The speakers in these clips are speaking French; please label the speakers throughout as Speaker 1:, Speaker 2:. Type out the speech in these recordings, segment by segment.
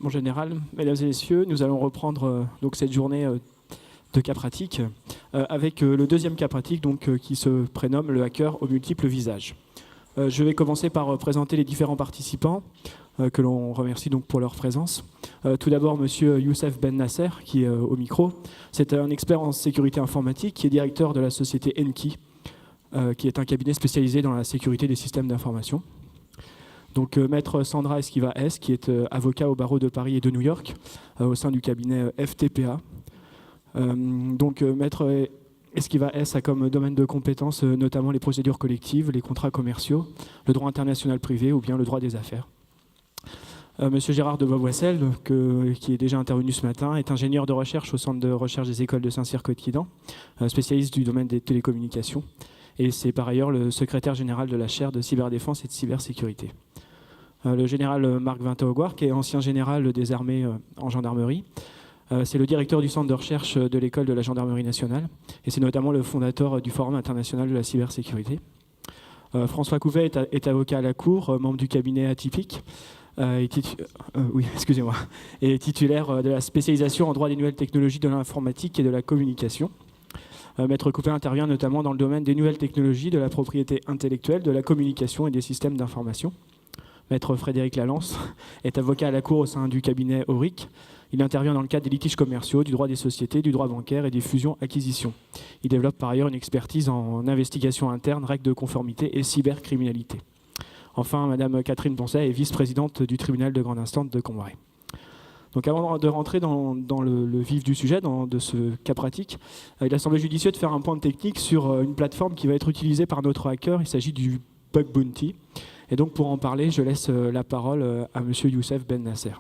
Speaker 1: mon général, mesdames et messieurs, nous allons reprendre donc cette journée de cas pratiques avec le deuxième cas pratique donc, qui se prénomme le hacker aux multiples visages. Je vais commencer par présenter les différents participants que l'on remercie donc pour leur présence. Tout d'abord, monsieur Youssef Ben Nasser, qui est au micro. C'est un expert en sécurité informatique qui est directeur de la société Enki, qui est un cabinet spécialisé dans la sécurité des systèmes d'information. Donc, maître Sandra Esquiva-S, qui est avocat au barreau de Paris et de New York, au sein du cabinet FTPA. Maître Esquiva-S a comme domaine de compétences notamment les procédures collectives, les contrats commerciaux, le droit international privé ou bien le droit des affaires. Monsieur Gérard de Beauvoissel, qui est déjà intervenu ce matin, est ingénieur de recherche au centre de recherche des écoles de Saint-Cyr-Côte-Quidan, spécialiste du domaine des télécommunications. Et c'est par ailleurs le secrétaire général de la chaire de cyberdéfense et de cybersécurité. Le général Marc Vintaugouard, qui est ancien général des armées en gendarmerie. C'est le directeur du centre de recherche de l'école de la gendarmerie nationale. Et c'est notamment le fondateur du Forum international de la cybersécurité. François Couvet est avocat à la Cour, membre du cabinet Atypique. Et titulaire de la spécialisation en droit des nouvelles technologies de l'informatique et de la communication. Maître Couvet intervient notamment dans le domaine des nouvelles technologies, de la propriété intellectuelle, de la communication et des systèmes d'information. Maître Frédéric Lalance est avocat à la Cour au sein du cabinet Auric. Il intervient dans le cadre des litiges commerciaux, du droit des sociétés, du droit bancaire et des fusions-acquisitions. Il développe par ailleurs une expertise en investigation interne, règles de conformité et cybercriminalité. Enfin, Madame Catherine Poncet est vice-présidente du tribunal de grande instance de Combray. Donc avant de rentrer dans le vif du sujet, de ce cas pratique, il a semblé judicieux de faire un point technique sur une plateforme qui va être utilisée par notre hacker. Il s'agit du Bug Bounty. Et donc pour en parler, je laisse la parole à Monsieur Youssef Ben Nasser.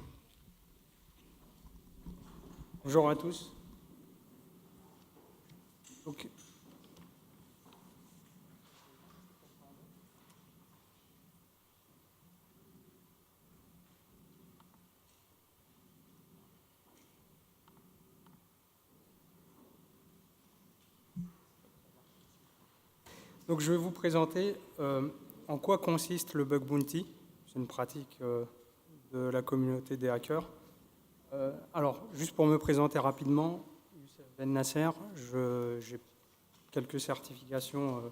Speaker 2: Bonjour à tous. Donc je vais vous présenter en quoi consiste le Bug Bounty. C'est une pratique de la communauté des hackers. Alors, juste pour me présenter rapidement, Youssef Ben Nasser, j'ai quelques certifications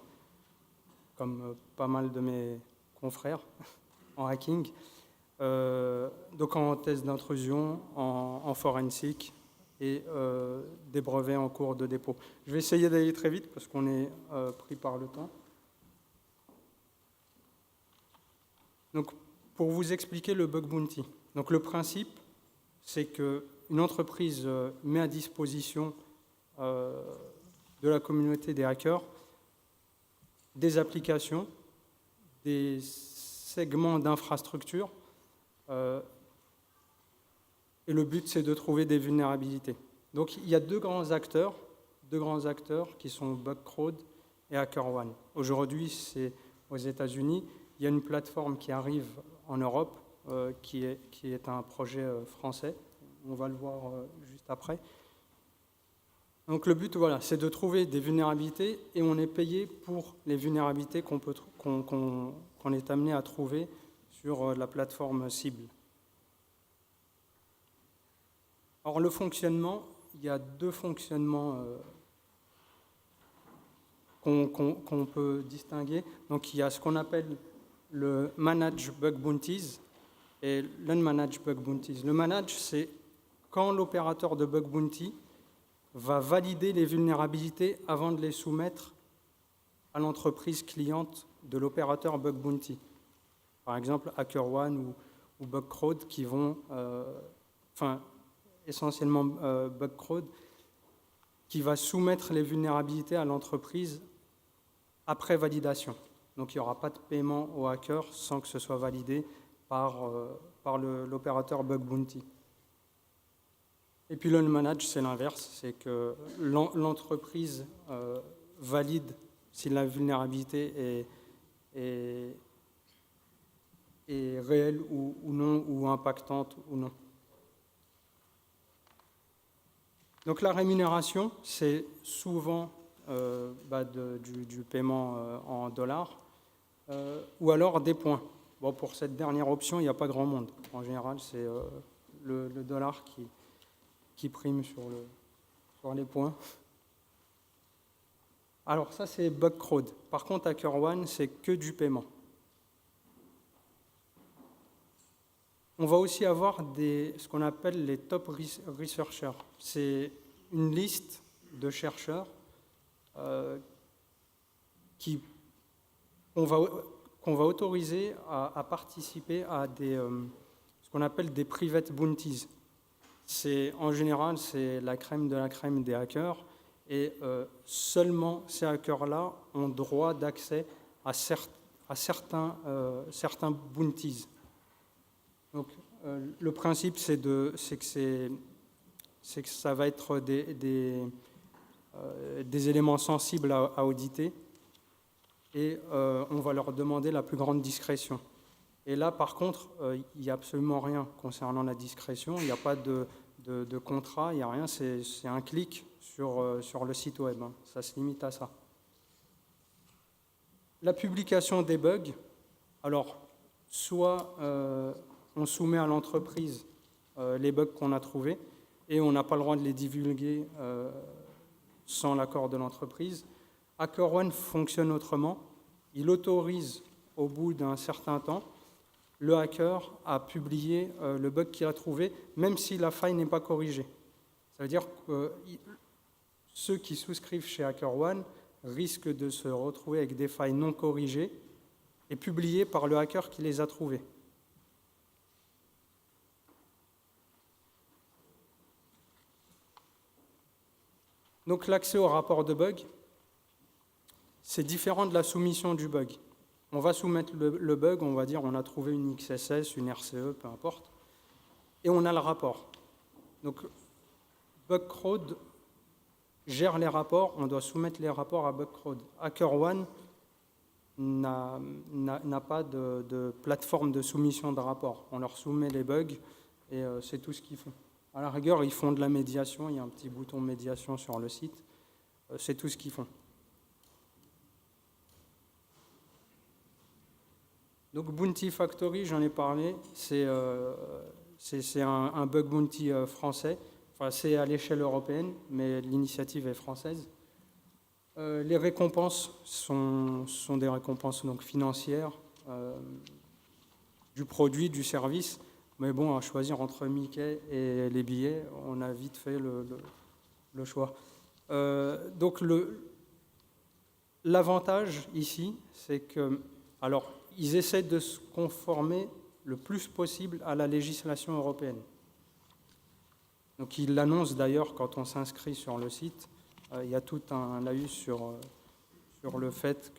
Speaker 2: comme pas mal de mes confrères en hacking, donc en thèse d'intrusion, en forensique et des brevets en cours de dépôt. Je vais essayer d'aller très vite parce qu'on est pris par le temps. Donc, pour vous expliquer le Bug Bounty, donc le principe, c'est qu'une entreprise met à disposition de la communauté des hackers des applications, des segments d'infrastructure, et le but, c'est de trouver des vulnérabilités. Donc, il y a deux grands acteurs qui sont Bugcrowd et HackerOne. Aujourd'hui, c'est aux États-Unis. Il y a une plateforme qui arrive en Europe, qui est un projet français. On va le voir juste après. Donc le but, voilà, c'est de trouver des vulnérabilités et on est payé pour les vulnérabilités qu'on est amené à trouver sur la plateforme cible. Alors le fonctionnement, il y a deux fonctionnements qu'on peut distinguer. Donc il y a ce qu'on appelle le Manage Bug Bounties et l'Unmanaged Bug Bounties. Le Manage, c'est quand l'opérateur de Bug Bounty va valider les vulnérabilités avant de les soumettre à l'entreprise cliente de l'opérateur Bug Bounty. Par exemple, HackerOne ou Bugcrowd qui vont, essentiellement Bugcrowd, qui va soumettre les vulnérabilités à l'entreprise après validation. Donc il n'y aura pas de paiement au hacker sans que ce soit validé par l'opérateur Bug Bounty. Et puis le manage, c'est l'inverse, c'est que l'entreprise valide si la vulnérabilité est réelle ou non, ou impactante ou non. Donc la rémunération, c'est souvent du paiement en dollars ou alors des points. Bon, pour cette dernière option, il n'y a pas grand monde. En général, le dollar qui prime sur les points. Alors ça, c'est Bugcrowd. Par contre, HackerOne, c'est que du paiement. On va aussi avoir ce qu'on appelle les top researchers. C'est une liste de chercheurs qu'on va autoriser à participer à ce qu'on appelle des private bounties. En général, c'est la crème de la crème des hackers, et seulement ces hackers-là ont droit d'accès à certains bounties. Donc, le principe, c'est que ça va être des éléments sensibles à auditer, et on va leur demander la plus grande discrétion. Et là, par contre, il n'y a absolument rien concernant la discrétion, il n'y a pas de contrat, il n'y a rien, c'est un clic sur le site web, hein. Ça se limite à ça. La publication des bugs, alors, soit on soumet à l'entreprise les bugs qu'on a trouvés, et on n'a pas le droit de les divulguer sans l'accord de l'entreprise. HackerOne fonctionne autrement. Il autorise, au bout d'un certain temps, le hacker à publier le bug qu'il a trouvé, même si la faille n'est pas corrigée. Ça veut dire que ceux qui souscrivent chez HackerOne risquent de se retrouver avec des failles non corrigées et publiées par le hacker qui les a trouvées. Donc l'accès au rapport de bug, c'est différent de la soumission du bug. On va soumettre le bug, on va dire on a trouvé une XSS, une RCE, peu importe, et on a le rapport. Donc Bugcrowd gère les rapports, on doit soumettre les rapports à Bugcrowd. HackerOne n'a pas de plateforme de soumission de rapports. On leur soumet les bugs et c'est tout ce qu'ils font. À la rigueur, ils font de la médiation, il y a un petit bouton médiation sur le site, c'est tout ce qu'ils font. Donc Bounty Factory, j'en ai parlé, c'est un bug bounty français. Enfin, c'est à l'échelle européenne, mais l'initiative est française. Les récompenses sont des récompenses donc financières, du produit, du service. Mais bon, à choisir entre Mickey et les billets, on a vite fait le choix. Donc l'avantage ici, c'est que, alors, ils essaient de se conformer le plus possible à la législation européenne. Donc ils l'annoncent d'ailleurs quand on s'inscrit sur le site. Il y a tout un laïus sur le fait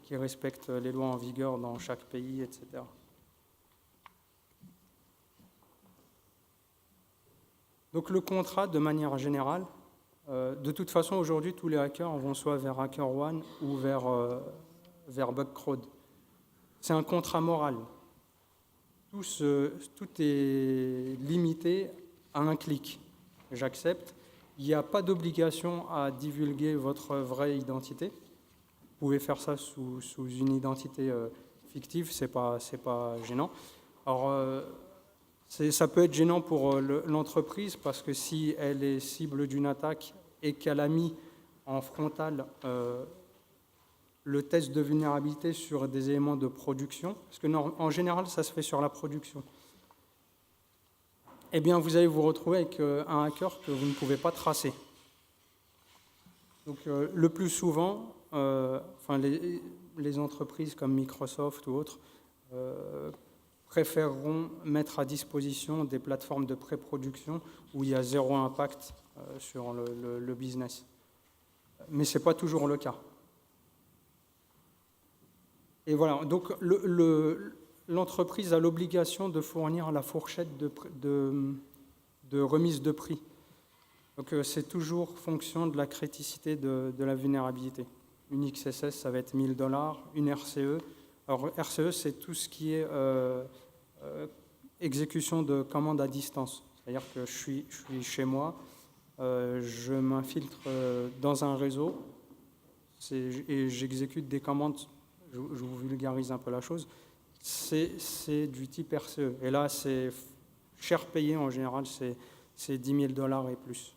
Speaker 2: qu'ils respectent les lois en vigueur dans chaque pays, etc. Donc le contrat, de manière générale, de toute façon, aujourd'hui, tous les hackers vont soit vers HackerOne ou vers Bugcrowd. C'est un contrat moral. Tout est limité à un clic. J'accepte. Il n'y a pas d'obligation à divulguer votre vraie identité. Vous pouvez faire ça sous une identité fictive, c'est pas gênant. Alors, ça peut être gênant pour l'entreprise parce que si elle est cible d'une attaque et qu'elle a mis en frontal le test de vulnérabilité sur des éléments de production, parce que en général, ça se fait sur la production, eh bien, vous allez vous retrouver avec un hacker que vous ne pouvez pas tracer. Donc, le plus souvent, les entreprises comme Microsoft ou autres préféreront mettre à disposition des plateformes de pré-production où il y a zéro impact sur le business. Mais ce n'est pas toujours le cas. Et voilà, donc l'entreprise a l'obligation de fournir la fourchette de remise de prix. Donc c'est toujours fonction de la criticité de la vulnérabilité. Une XSS, ça va être $1000, une RCE. Alors RCE, c'est tout ce qui est exécution de commandes à distance. C'est-à-dire que je suis chez moi, je m'infiltre dans un réseau et j'exécute des commandes. Je vous vulgarise un peu la chose. C'est du type RCE. Et là, je cher payé en général, c'est 10 000 $ et plus.